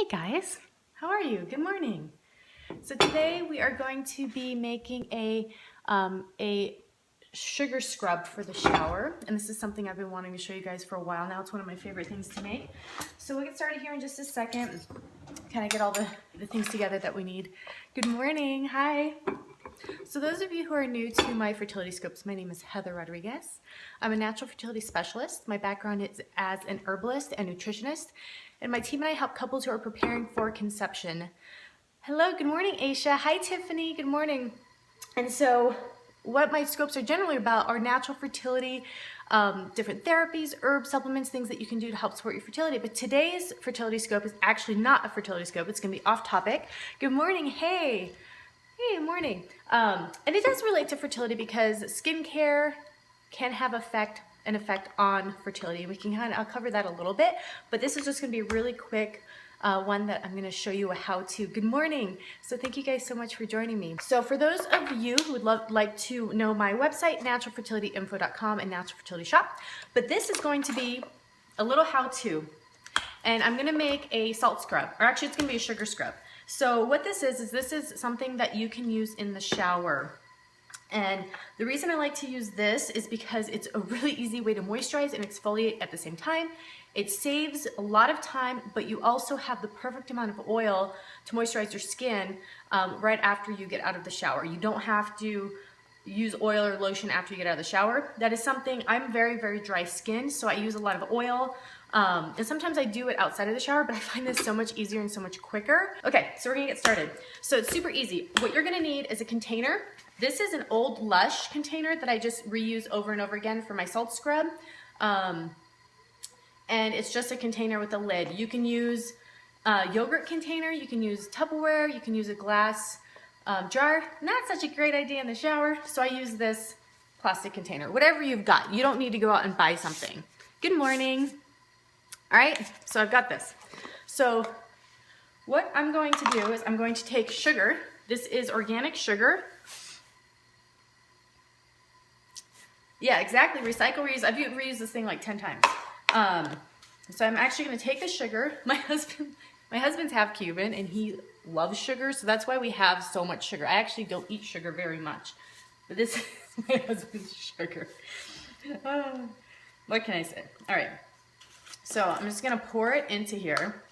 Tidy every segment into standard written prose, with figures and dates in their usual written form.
Hey guys, how are you? Good morning. So today we are going to be making a sugar scrub for the shower, and this is something I've been wanting to show you guys for a while now. It's one of my favorite things to make. So we'll get started here in just a second. Kind of get all the things together that we need. Good morning. Hi. So those of you who are new to my fertility scopes, my name is Heather Rodriguez. I'm a natural fertility specialist. My background is as an herbalist and nutritionist, and my team and I help couples who are preparing for conception. Hello, good morning, Aisha. Hi, Tiffany. Good morning. And so what my scopes are generally about are natural fertility, different therapies, herbs, supplements, things that you can do to help support your fertility. But today's fertility scope is actually not a fertility scope. It's going to be off topic. Good morning. Hey. Hey, morning. And it does relate to fertility because skincare can have an effect on fertility. We can I'll cover that a little bit, but this is just going to be a really quick one that I'm going to show you a how-to. Good morning. So thank you guys so much for joining me. So for those of you who would like to know my website, naturalfertilityinfo.com and Natural Fertility Shop, but this is going to be a little how-to. And I'm going to make a salt scrub, or actually it's going to be a sugar scrub. So what this is something that you can use in the shower. And the reason I like to use this is because it's a really easy way to moisturize and exfoliate at the same time. It saves a lot of time, but you also have the perfect amount of oil to moisturize your skin right after you get out of the shower. You don't have to use oil or lotion after you get out of the shower. That is something, I'm very, very dry skin, so I use a lot of oil. And sometimes I do it outside of the shower, but I find this so much easier and so much quicker. Okay, so we're gonna get started. So it's super easy. What you're gonna need is a container. This is an old Lush container that I just reuse over and over again for my salt scrub. And it's just a container with a lid. You can use a yogurt container, you can use Tupperware, you can use a glass jar. Not such a great idea in the shower, so I use this plastic container. Whatever you've got, you don't need to go out and buy something. Good morning. All right, so I've got this. So what I'm going to do is I'm going to take sugar. This is organic sugar. Yeah, exactly, recycle, reuse. I've reused this thing like 10 times. So I'm actually gonna take the sugar. My husband's half Cuban and he loves sugar, so that's why we have so much sugar. I actually don't eat sugar very much, but this is my husband's sugar. What can I say? All right. So I'm just gonna pour it into here.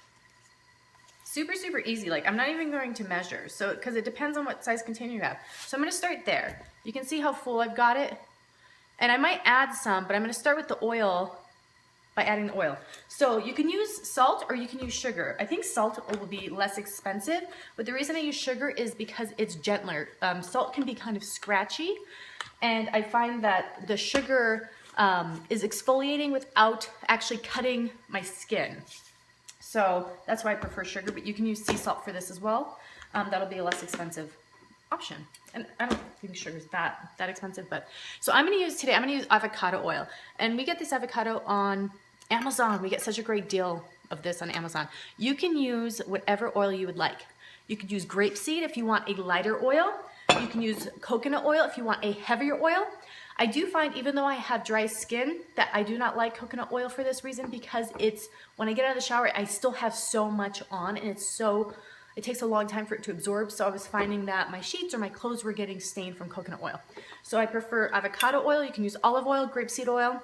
Super, super easy. Like I'm not even going to measure. So, because it depends on what size container you have. So I'm gonna start there. You can see how full I've got it. And I might add some, but I'm gonna start with the oil by adding the oil. So you can use salt or you can use sugar. I think salt will be less expensive, but the reason I use sugar is because it's gentler. Salt can be kind of scratchy, and I find that the sugar is exfoliating without actually cutting my skin. So that's why I prefer sugar, but you can use sea salt for this as well. That'll be a less expensive option. And I don't think sugar is that expensive, but so I'm gonna use avocado oil. And we get this avocado on Amazon. We get such a great deal of this on Amazon. You can use whatever oil you would like. You could use grapeseed if you want a lighter oil. You can use coconut oil if you want a heavier oil. I do find, even though I have dry skin, that I do not like coconut oil for this reason, because when I get out of the shower, I still have so much on, and it takes a long time for it to absorb. So I was finding that my sheets or my clothes were getting stained from coconut oil. So I prefer avocado oil. You can use olive oil, grapeseed oil.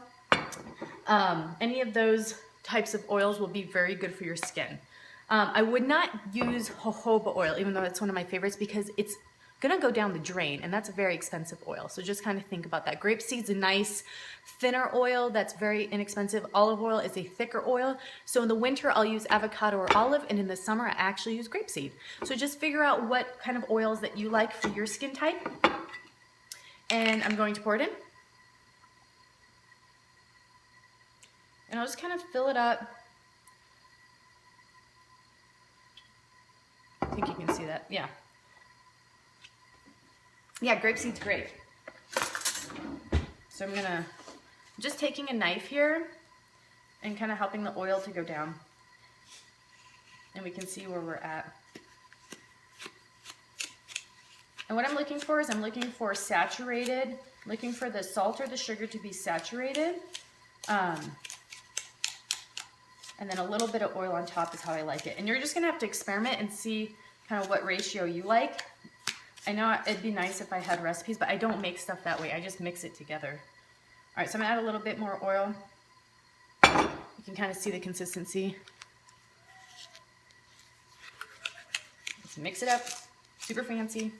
Any of those types of oils will be very good for your skin. I would not use jojoba oil, even though that's one of my favorites, because it's gonna go down the drain, and that's a very expensive oil. So just kind of think about that. Grapeseed's a nice thinner oil that's very inexpensive. Olive oil is a thicker oil. So in the winter I'll use avocado or olive, and in the summer I actually use grapeseed. So just figure out what kind of oils that you like for your skin type. And I'm going to pour it in. And I'll just kind of fill it up. I think you can see that, yeah. Yeah, grapeseed's great. So I'm just taking a knife here and kind of helping the oil to go down. And we can see where we're at. And what I'm looking for is I'm looking for saturated, looking for the salt or the sugar to be saturated. and then a little bit of oil on top is how I like it. And you're just gonna have to experiment and see kind of what ratio you like. I know it'd be nice if I had recipes, but I don't make stuff that way. I just mix it together. All right, so I'm gonna add a little bit more oil. You can kind of see the consistency. Let's mix it up, super fancy.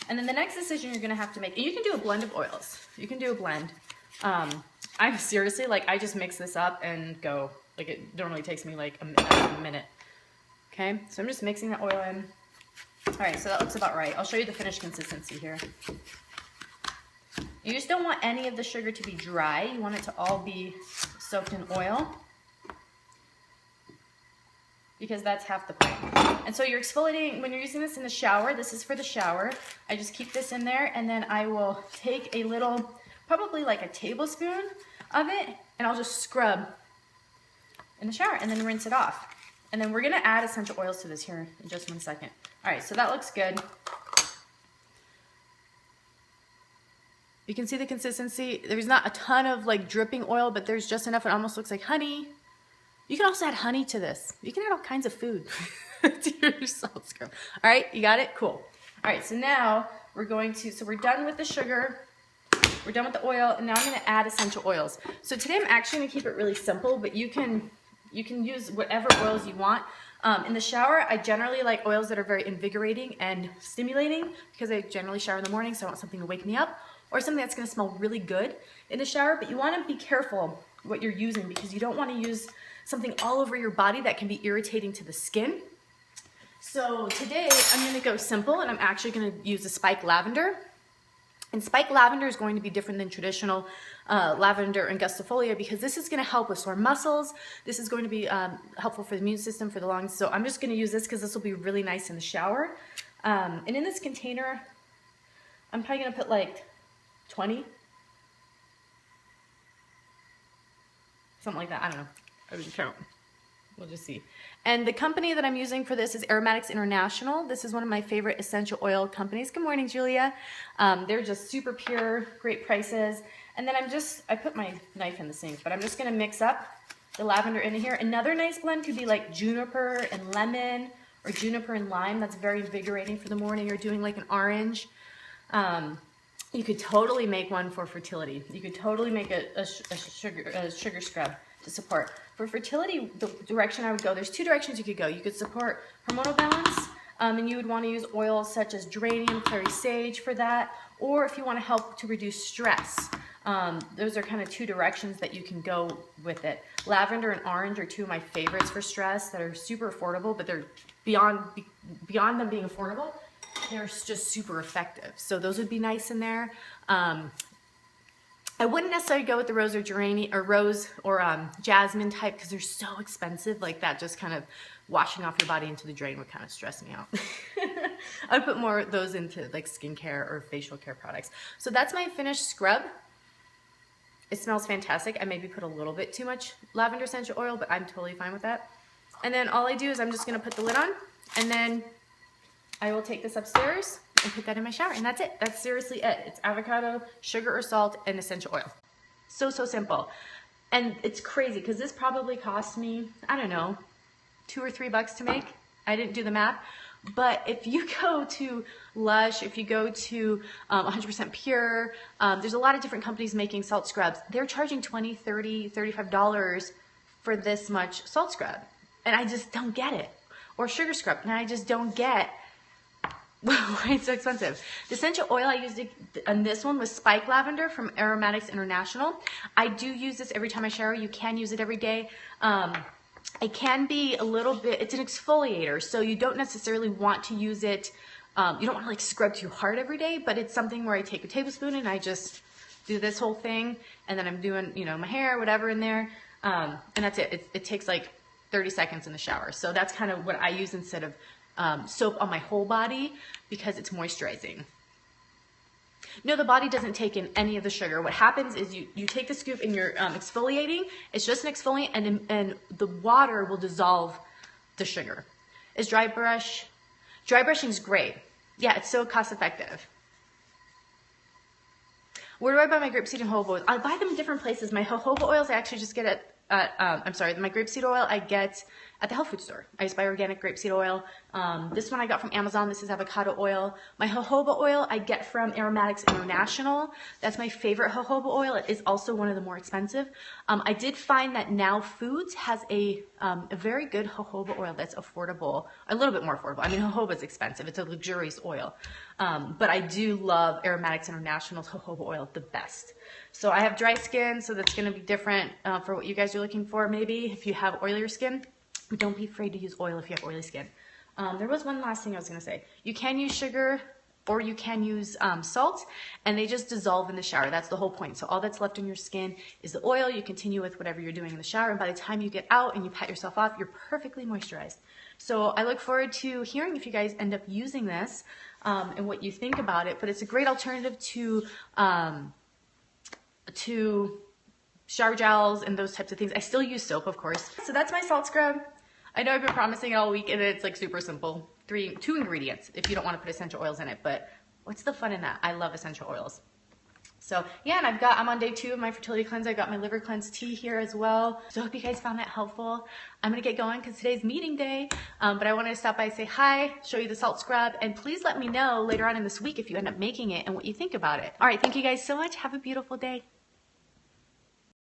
And then the next decision you're gonna have to make, and you can do a blend of oils. You can do a blend. I'm seriously, like, I just mix this up and go. Like, it normally takes me like a minute. Okay, so I'm just mixing the oil in. All right, so that looks about right. I'll show you the finished consistency here. You just don't want any of the sugar to be dry. You want it to all be soaked in oil, because that's half the point. And so you're exfoliating, when you're using this in the shower, this is for the shower. I just keep this in there, and then I will take a little, probably like a tablespoon of it, and I'll just scrub in the shower and then rinse it off. And then we're gonna add essential oils to this here in just 1 second. All right, so that looks good. You can see the consistency. There's not a ton of like dripping oil, but there's just enough. It almost looks like honey. You can also add honey to this. You can add all kinds of food to your salt scrub. All right, you got it? Cool. All right, so now we're going to, so we're done with the sugar. We're done with the oil, and now I'm gonna add essential oils. So today I'm actually gonna keep it really simple, but you can use whatever oils you want. In the shower, I generally like oils that are very invigorating and stimulating, because I generally shower in the morning, so I want something to wake me up, or something that's gonna smell really good in the shower. But you wanna be careful what you're using, because you don't wanna use something all over your body that can be irritating to the skin. So today I'm gonna go simple, and I'm actually gonna use a spike lavender. And spike lavender is going to be different than traditional lavender and gustifolia, because this is going to help with sore muscles. This is going to be helpful for the immune system, for the lungs. So I'm just going to use this because this will be really nice in the shower. And in this container, I'm probably going to put like 20. Something like that. I don't know. I didn't count. We'll just see. And the company that I'm using for this is Aromatics International. This is one of my favorite essential oil companies. Good morning, Julia. They're just super pure, great prices. And then I put my knife in the sink, but I'm just gonna mix up the lavender in here. Another nice blend could be like juniper and lemon, or juniper and lime. That's very invigorating for the morning. You're doing like an orange. You could totally make one for fertility. You could totally make a sugar scrub to support. For fertility, the direction I would go, there's two directions you could go. You could support hormonal balance, and you would want to use oils such as geranium, clary sage for that, or if you want to help to reduce stress. Those are kind of two directions that you can go with it. Lavender and orange are two of my favorites for stress that are super affordable, but they're beyond them being affordable, they're just super effective. So those would be nice in there. I wouldn't necessarily go with the rose or geranium or rose or jasmine type, because they're so expensive. Like that, just kind of washing off your body into the drain would kind of stress me out. I'd put more of those into like skincare or facial care products. So that's my finished scrub. It smells fantastic. I maybe put a little bit too much lavender essential oil, but I'm totally fine with that. And then all I do is I'm just gonna put the lid on, and then I will take this upstairs and put that in my shower, and that's it. That's seriously it. It's avocado, sugar or salt, and essential oil. So simple. And it's crazy, because this probably cost me, I don't know, $2 or $3 to make. I didn't do the math. But if you go to Lush, if you go to 100% Pure, there's a lot of different companies making salt scrubs. They're charging $20, $30, $35 for this much salt scrub. And I just don't get it. Or sugar scrub, and I just don't get why it's so expensive. The essential oil I used on this one was spike lavender from Aromatics International. I do use this every time I shower. You can use it every day. It can be a little bit, it's an exfoliator, so you don't necessarily want to use it, you don't want to like scrub too hard every day, but it's something where I take a tablespoon and I just do this whole thing, and then I'm doing, you know, my hair, whatever in there, and that's it. It takes like 30 seconds in the shower. So that's kind of what I use instead of soap on my whole body, because it's moisturizing. No, the body doesn't take in any of the sugar. What happens is you take the scoop and you're exfoliating. It's just an exfoliant, and the water will dissolve the sugar. Is dry brushing is great. Yeah, it's so cost effective. Where do I buy my grapeseed and jojoba oils? I buy them in different places. My jojoba oils I actually just get at my grapeseed oil I get at the health food store. I just buy organic grapeseed oil. This one I got from Amazon. This is avocado oil. My jojoba oil I get from Aromatics International. That's my favorite jojoba oil. It is also one of the more expensive. I did find that Now Foods has a very good jojoba oil that's affordable, a little bit more affordable. I mean, jojoba is expensive. It's a luxurious oil. But I do love Aromatics International's jojoba oil the best. So I have dry skin, so that's going to be different for what you guys are looking for maybe. If you have oilier skin, don't be afraid to use oil if you have oily skin. There was one last thing I was going to say. You can use sugar or you can use salt, and they just dissolve in the shower. That's the whole point. So all that's left in your skin is the oil. You continue with whatever you're doing in the shower, and by the time you get out and you pat yourself off, you're perfectly moisturized. So I look forward to hearing if you guys end up using this and what you think about it. But it's a great alternative to shower gels and those types of things. I still use soap, of course. So that's my salt scrub. I know I've been promising it all week, and it's like super simple. Two ingredients if you don't want to put essential oils in it, but what's the fun in that? I love essential oils. So yeah, and I'm on day 2 of my fertility cleanse. I got my liver cleanse tea here as well. So I hope you guys found that helpful. I'm gonna get going because today's meeting day, but I wanted to stop by, say hi, show you the salt scrub, and please let me know later on in this week if you end up making it and what you think about it. All right, thank you guys so much. Have a beautiful day.